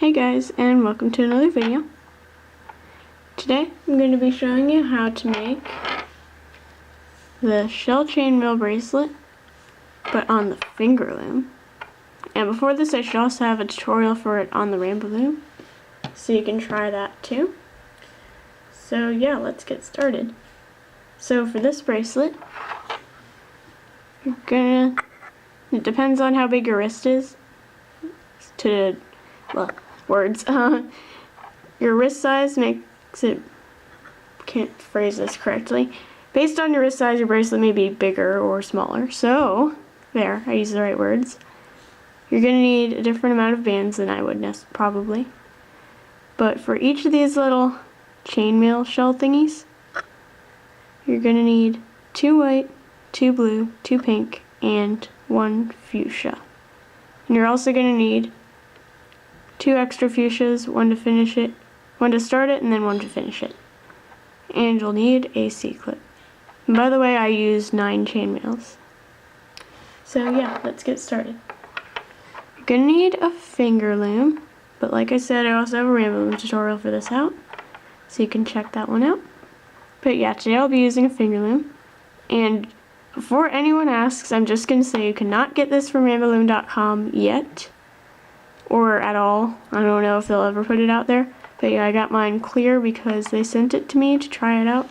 Hey guys, and welcome to another video. Today I'm going to be showing you how to make the shell chainmail bracelet, but on the finger loom. And before this, I should also have a tutorial for it on the rainbow loom, so you can try that too. So yeah, let's get started. So for this bracelet, it depends on how big your wrist is, your wrist size makes it, can't phrase this correctly. Based on your wrist size, your bracelet may be bigger or smaller. So, there, I used the right words. You're going to need a different amount of bands than I would probably. But for each of these little chainmail shell thingies, you're going to need 2 white, 2 blue, 2 pink, and 1 fuchsia. And you're also going to need 2 extra fuchsias, 1 to finish it, 1 to start it, and then 1 to finish it. And you'll need a C-clip. And by the way, I used 9 chainmails. So yeah, let's get started. You're gonna need a finger loom, but like I said, I also have a rainbow loom tutorial for this out, so you can check that one out. But yeah, today I'll be using a finger loom. And before anyone asks, I'm just gonna say you cannot get this from rainbowloom.com yet. Or at all. I don't know if they'll ever put it out there. But yeah, I got mine clear because they sent it to me to try it out.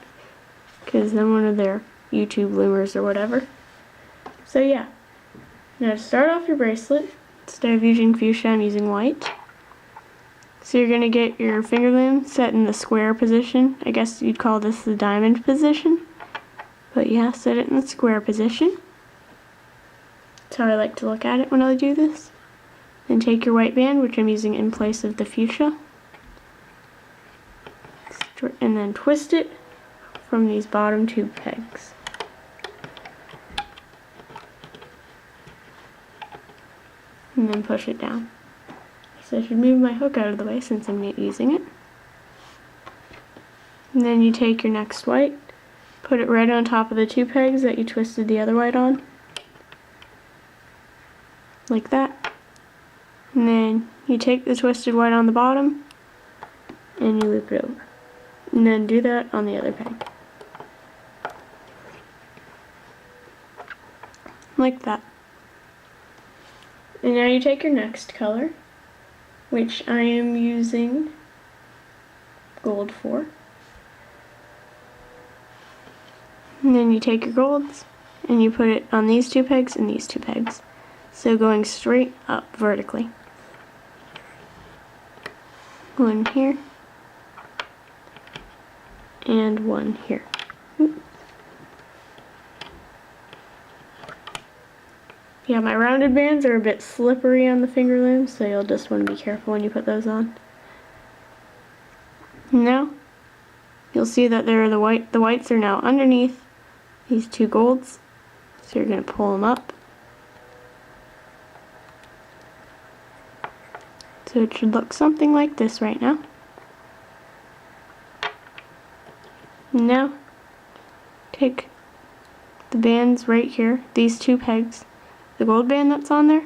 Because I'm one of their YouTube loomers or whatever. So yeah. Now to start off your bracelet, instead of using fuchsia, I'm using white. So you're going to get your finger loom set in the square position. I guess you'd call this the diamond position. But yeah, set it in the square position. That's how I like to look at it when I do this. Then take your white band, which I'm using in place of the fuchsia, and then twist it from these bottom 2 pegs. And then push it down. So I should move my hook out of the way since I'm not using it. And then you take your next white, put it right on top of the 2 pegs that you twisted the other white on. Like that. And then you take the twisted white on the bottom and you loop it over. And then do that on the other peg. Like that. And now you take your next color, which I am using gold for. And then you take your golds and you put it on these 2 pegs and these 2 pegs. So going straight up vertically. 1 here, and 1 here. Yeah, my rounded bands are a bit slippery on the finger loom, so you'll just want to be careful when you put those on. Now, you'll see that there are the whites are now underneath these 2 golds, so you're going to pull them up. So it should look something like this right now. Now, take the bands right here, these 2 pegs, the gold band that's on there,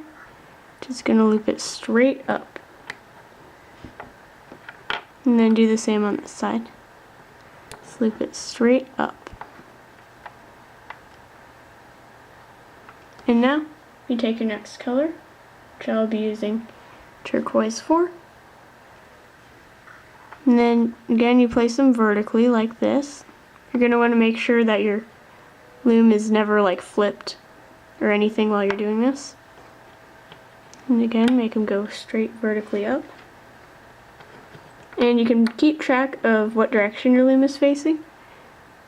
just gonna loop it straight up. And then do the same on this side. Just loop it straight up. And now, you take your next color, which I'll be using turquoise for. And then again you place them vertically like this. You're going to want to make sure that your loom is never like flipped or anything while you're doing this. And again, make them go straight vertically up. And you can keep track of what direction your loom is facing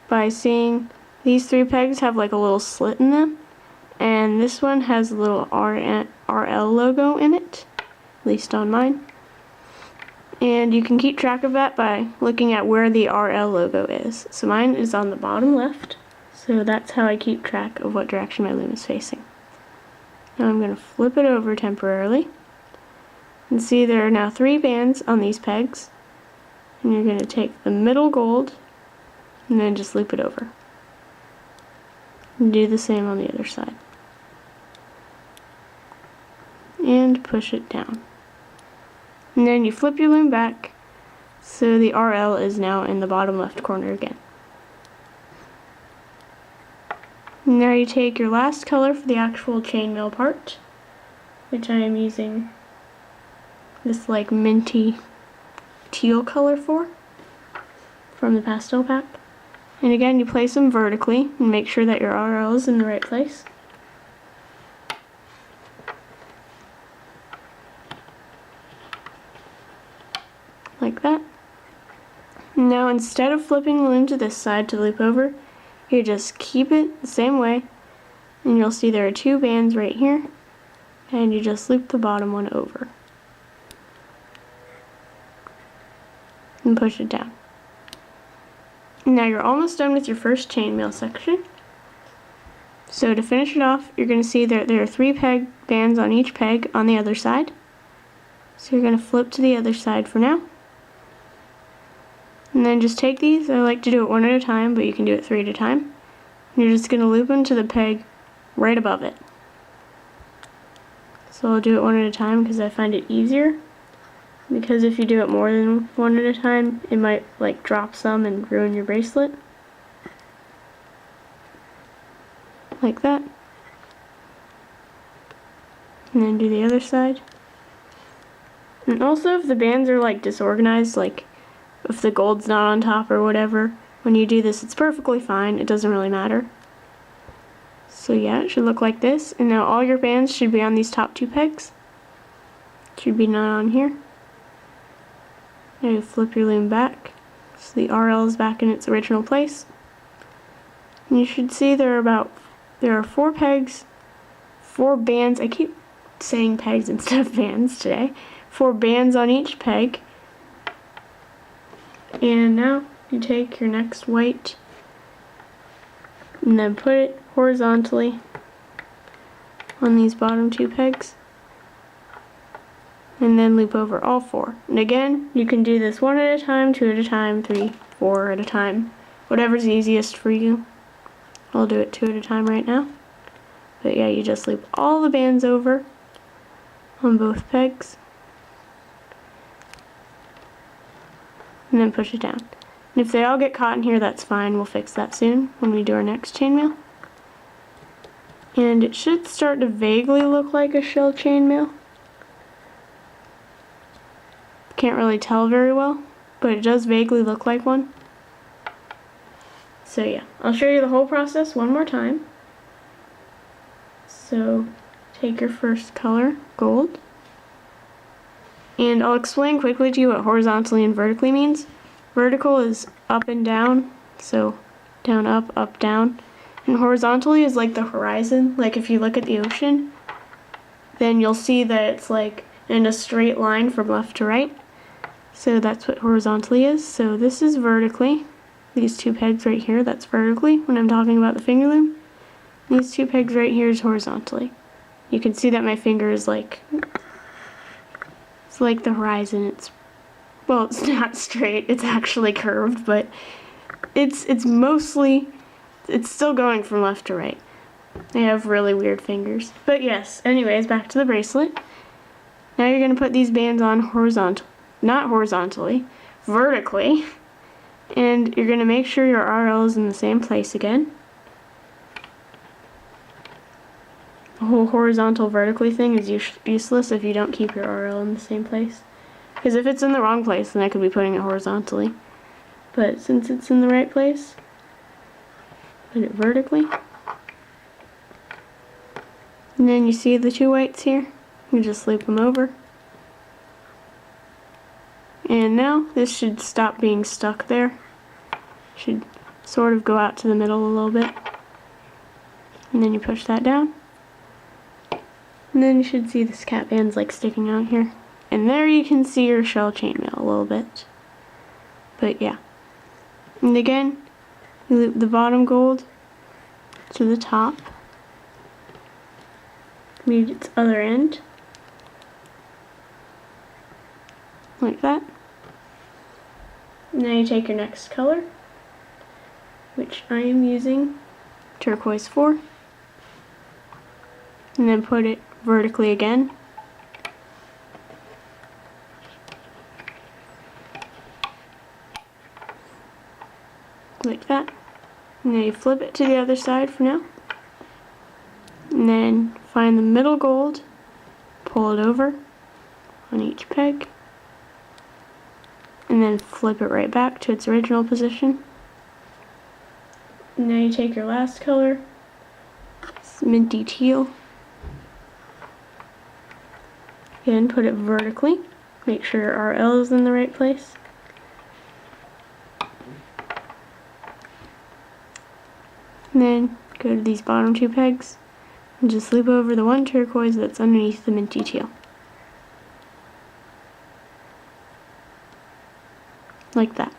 by seeing these 3 pegs have like a little slit in them, and this one has a little RL logo in it. At least on mine. And you can keep track of that by looking at where the RL logo is. So mine is on the bottom left, so that's how I keep track of what direction my loom is facing. Now I'm going to flip it over temporarily, and see there are now 3 bands on these pegs, and you're going to take the middle gold and then just loop it over. And do the same on the other side. And push it down. And then you flip your loom back so the RL is now in the bottom left corner again. Now you take your last color for the actual chainmail part, which I am using this like minty teal color from the pastel pack. And again, you place them vertically and make sure that your RL is in the right place. Like that. Now instead of flipping the loom to this side to loop over, you just keep it the same way, and you'll see there are two bands right here, and you just loop the bottom one over and push it down. Now you're almost done with your first chainmail section. So to finish it off, you're going to see there are 3 peg bands on each peg on the other side. So you're going to flip to the other side for now. And then just take these. I like to do it one at a time, but you can do it 3 at a time. And you're just going to loop them to the peg right above it. So I'll do it one at a time because I find it easier. Because if you do it more than one at a time, it might like drop some and ruin your bracelet. Like that. And then do the other side. And also if the bands are like disorganized, like if the gold's not on top or whatever, when you do this it's perfectly fine, it doesn't really matter. So yeah, it should look like this. And now all your bands should be on these top 2 pegs. Should be not on here. Now you flip your loom back, so the RL is back in its original place. And you should see there are 4 pegs, 4 bands. I keep saying pegs instead of bands today. 4 bands on each peg. And now you take your next white and then put it horizontally on these bottom 2 pegs. And then loop over all 4. And again, you can do this 1 at a time, 2 at a time, 3, 4 at a time. Whatever's easiest for you. I'll do it 2 at a time right now. But yeah, you just loop all the bands over on both pegs. And then push it down. And if they all get caught in here, that's fine. We'll fix that soon when we do our next chainmail. And it should start to vaguely look like a shell chainmail. Can't really tell very well, but it does vaguely look like one. So yeah, I'll show you the whole process one more time. So take your first color, gold, and I'll explain quickly to you what horizontally and vertically means. Vertical is up and down, so down, up, down. And horizontally is like the horizon. Like if you look at the ocean, then you'll see that it's like in a straight line from left to right. So that's what horizontally is. So this is vertically. These 2 pegs right here, that's vertically when I'm talking about the finger loom. These 2 pegs right here is horizontally. You can see that my finger is like, it's like the horizon. Well, it's not straight, it's actually curved, but it's mostly, it's still going from left to right. I have really weird fingers. But yes, anyways, back to the bracelet. Now you're going to put these bands on not horizontally, vertically. And you're going to make sure your RL is in the same place again. The whole horizontal vertically thing is useless if you don't keep your RL in the same place. Because if it's in the wrong place, then I could be putting it horizontally. But since it's in the right place, put it vertically. And then you see the 2 whites here. You just loop them over. And now this should stop being stuck there. Should sort of go out to the middle a little bit. And then you push that down. And then you should see this cap band's like sticking out here. And there you can see your shell chainmail a little bit. But yeah. And again, you loop the bottom gold to the top. Meet its other end. Like that. Now you take your next color, which I am using turquoise 4, and then put it vertically again. like that. And then you flip it to the other side for now. And then find the middle gold, pull it over on each peg, and then flip it right back to its original position. And now you take your last color, it's minty teal. Again, put it vertically. Make sure our L is in the right place. And then go to these bottom two pegs and just loop over the one turquoise that's underneath the minty teal. Like that.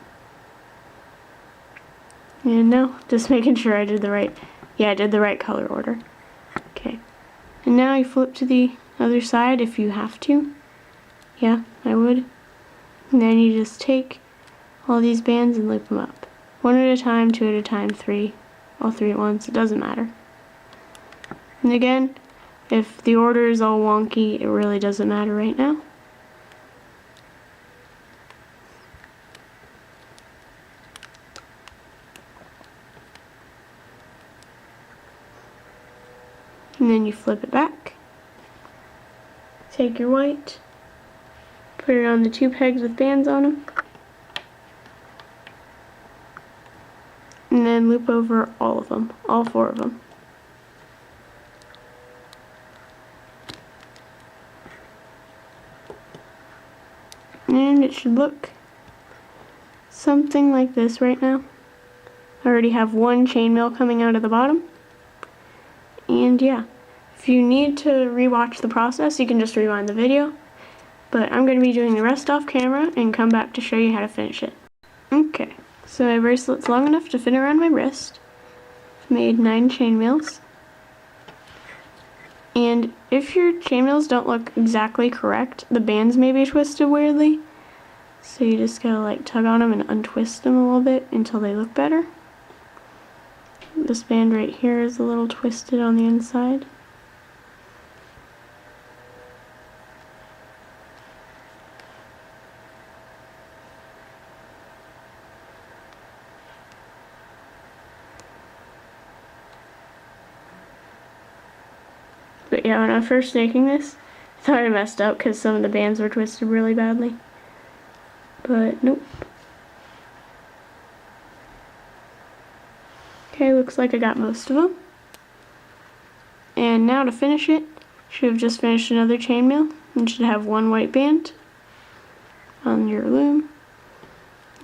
And now, just making sure I did the right, I did the right color order. Okay. And now you flip to the other side if you have to. Yeah, I would. And then you just take all these bands and loop them up. One at a time, two at a time, three. All three at once, it doesn't matter. And again, if the order is all wonky, it really doesn't matter right now. And then you flip it back. Take your white, put it on the two pegs with bands on them, and then loop over all of them, all four of them. And it should look something like this right now. I already have one chainmail coming out of the bottom. And yeah, if you need to rewatch the process, you can just rewind the video. But I'm going to be doing the rest off camera and come back to show you how to finish it. Okay, so my bracelet's long enough to fit around my wrist. I've made 9 chainmails. And if your chainmails don't look exactly correct, the bands may be twisted weirdly. So you just gotta like tug on them and untwist them a little bit until they look better. This band right here is a little twisted on the inside. But yeah, when I was first making this, I thought I messed up because some of the bands were twisted really badly. But nope. Okay, looks like I got most of them. And now to finish it, should have just finished another chainmail and should have one white band on your loom.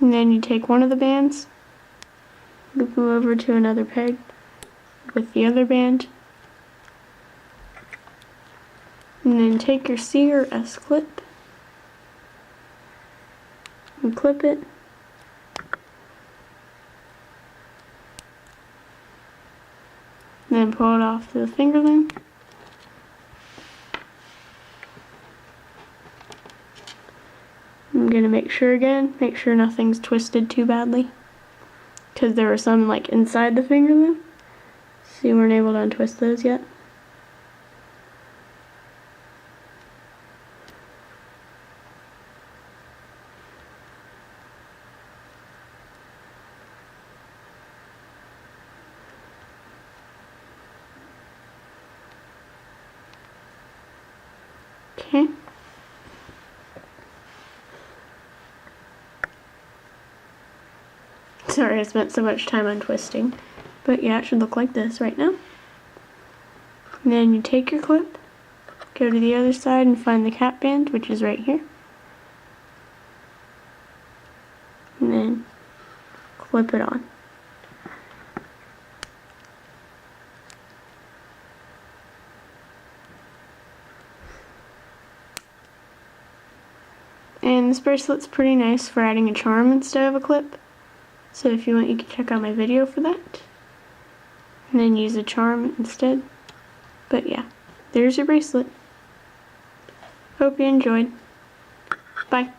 And then you take one of the bands, loop them over to another peg with the other band. And then take your C or S clip and clip it. And then pull it off the finger loom. I'm gonna make sure nothing's twisted too badly, because there were some like inside the finger loom, so you weren't able to untwist those yet. Okay. Sorry I spent so much time untwisting, but yeah, it should look like this right now. And then you take your clip, go to the other side and find the cap band, which is right here. And then clip it on. And this bracelet's pretty nice for adding a charm instead of a clip. So if you want, you can check out my video for that. And then use a charm instead. But yeah, there's your bracelet. Hope you enjoyed. Bye.